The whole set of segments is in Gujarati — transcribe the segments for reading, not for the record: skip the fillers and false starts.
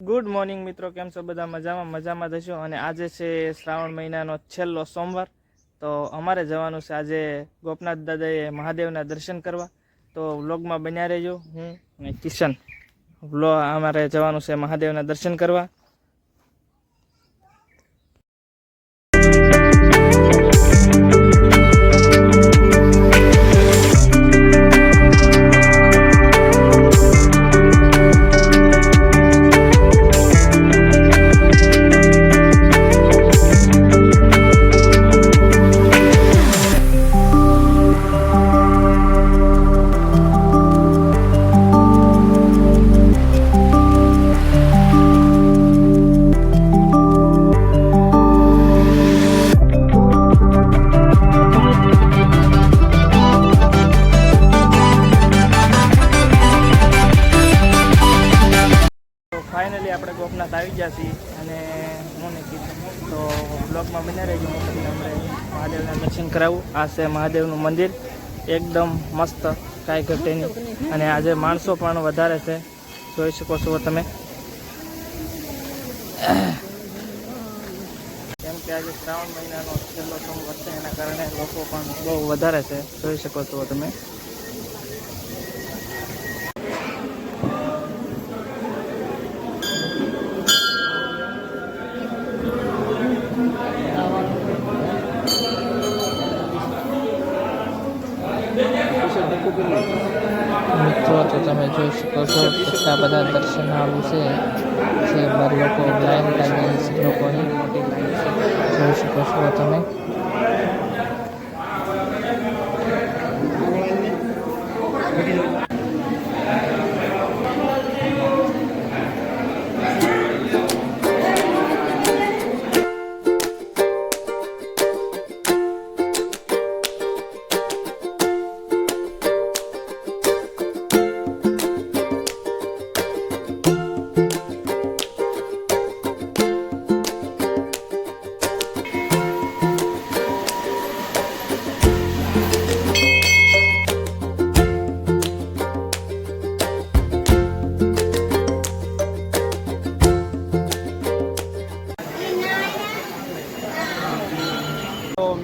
ગુડ મોર્નિંગ મિત્રો, કેમ છો બધા? મજામાં થશો. અને આજે છે શ્રાવણ મહિનાનો છેલ્લો સોમવાર, તો અમારે જવાનું છે આજે ગોપનાથ દાદાએ મહાદેવના દર્શન કરવા. તો વ્લોગમાં બન્યા રહેજો. હું અને કિશન અમારે જવાનું છે મહાદેવના દર્શન કરવા. ફાઇનલી આપણે ગોપનાથ આવી ગયા છીએ અને હું ને કિશન તો બ્લોગમાં બન્યા રહેજો. હું તમને હમણાં મહાદેવના દર્શન કરાવું. આ છે મહાદેવનું મંદિર, એકદમ મસ્ત, કાંઈ ઘટે નહીં. અને આજે માણસો પણ વધારે છે, જોઈ શકો છો તમે. કેમ કે આજે શ્રાવણ મહિનાનો છેલ્લો સોમવાર છે, એના કારણે લોકો પણ બહુ વધારે છે, જોઈ શકો છો તમે. મિત્રો તો તમે જોઈ શકો છો કેટલા બધા દર્શનાળુ છે, જે લોકો લાઈન લાગી લોકોની જોઈ શકો છો તમે.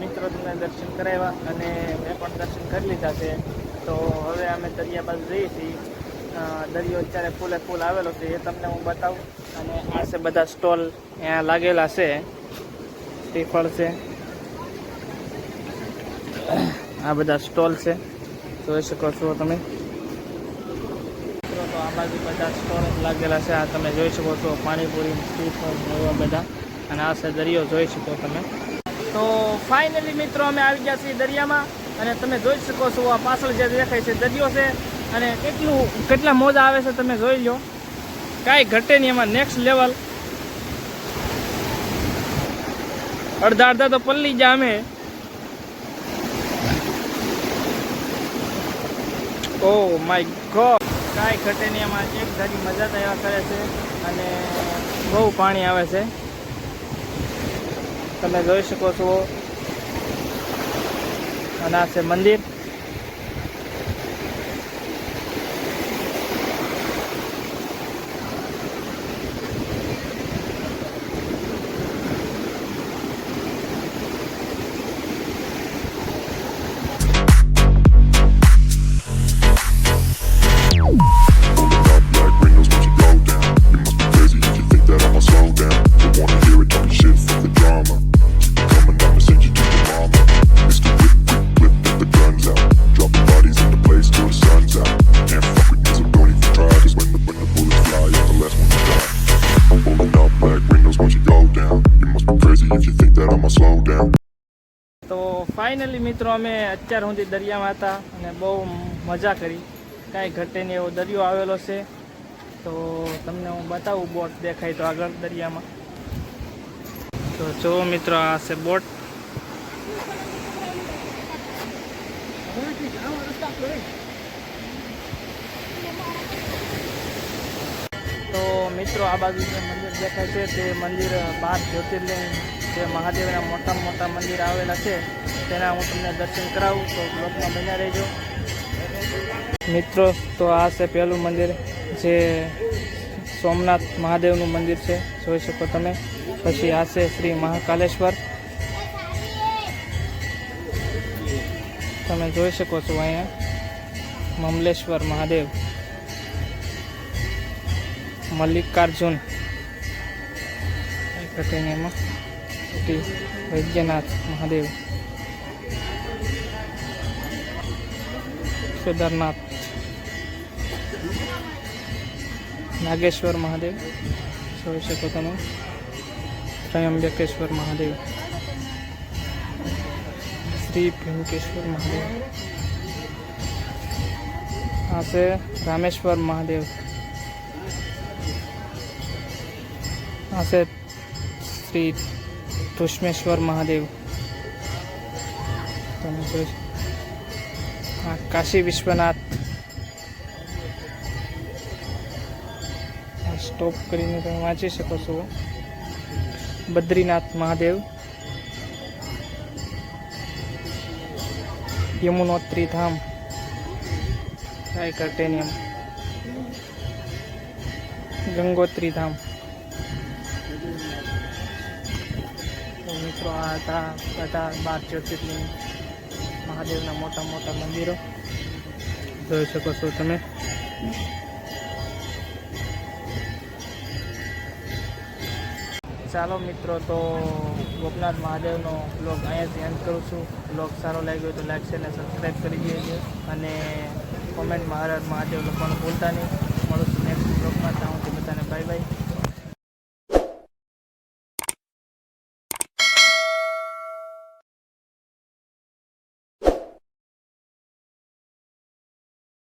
મિત્રો તમને દર્શન કરાવ્યા અને મેં પણ દર્શન કરી લીધા છે. તો હવે અમે દરિયા બાજુ જઈએ છીએ. દરિયો અત્યારે ફૂલે ફૂલ આવેલો છે, એ તમને હું બતાવું. અને આ છે બધા સ્ટોલ અહીંયા લાગેલા છે, શ્રીફળ છે, આ બધા સ્ટોલ છે, જોઈ શકો છો તમે. તો આ બાજુ બધા સ્ટોલ લાગેલા છે, આ તમે જોઈ શકો છો, પાણીપુરી, શ્રીફળ એવા બધા. અને આ છે દરિયો, જોઈ શકો તમે. તો ફાઇનલી મિત્રો અમે આવી ગયા છીએ દરિયામાં. અને તમે જોઈ શકો છો આ પાછળ જે દેખાય છે દરિયો છે. અને કેટલા મોજા આવે છે તમે જોઈ લો, કાંઈ ઘટે નહીં એમાં, નેક્સ્ટ લેવલ. અડધા તો પલ્લી ગયા અમે. ઓ માય ગોડ, કાંઈ ઘટે નહીં એમાં, એક ધારી મજા તૈયાર કરે છે. અને બહુ પાણી આવે છે, તમે જોઈ શકો છો. અને આ છે મંદિર. તો ફાઇનલી મિત્રો અમે અત્યાર સુધી દરિયામાં હતા અને બહુ મજા કરી. કાંઈ ઘટે નહીં એવો દરિયો આવેલો છે. તો તમને હું બતાવું, બોટ દેખાય તો આગળ દરિયામાં. તો જો મિત્રો, આ છે બોટ. તો મિત્રો આ બાજુ જે મંદિર દેખાય છે તે મંદિર 12 જ્યોતિર્લિંગ જે મહાદેવના મોટામાં મોટા મંદિર આવેલા છે તેના હું તમને દર્શન કરાવું. તો બ્લોગમાં બન્યા રહેજો મિત્રો. તો આ છે પહેલું મંદિર જે સોમનાથ મહાદેવનું મંદિર છે, જોઈ શકો તમે. પછી આ છે શ્રી મહાકાલેશ્વર, તમે જોઈ શકો છો. અહીંયા મમલેશ્વર મહાદેવ, મલ્લિકાર્જુન એમાં વૈદ્યનાથ મહાદેવ, કેદારનાથ, નાગેશ્વર મહાદેવ જોઈ શકો તમે. ત્રયંબકેશ્વર મહાદેવ, શ્રી ભીમકેશ્વર મહાદેવ, આ છે રામેશ્વર મહાદેવ, આ છે શ્રી ધુષ્મેશ્વર મહાદેવ, તમે જોઈ. આ કાશી વિશ્વનાથ. સ્ટોપ કરીને તમે વાંચી શકો છો. બદ્રીનાથ મહાદેવ, યમુનોત્રી ધામ, ટાઇટનિયમ, ગંગોત્રી ધામ. તો મિત્રો આ હતા બધા 12 જ્યોતિર્લિંગ મહાદેવના મોટા મોટા મંદિરો, જોઈ શકો છો તમે. ચાલો મિત્રો, તો ગોપનાથ મહાદેવનો બ્લોગ અહીંયાથી એન્ડ કરું છું. બ્લોગ સારો લાગ્યો તો લાઈક છે અને સબસ્ક્રાઈબ કરી દેજો, અને કોમેન્ટમાં હર હર મહાદેવ લખવાનું ભૂલતા નહીં. મળું છું નેક્સ્ટ બ્લોગમાં. ત્યાં હું બધાને બાય બાય.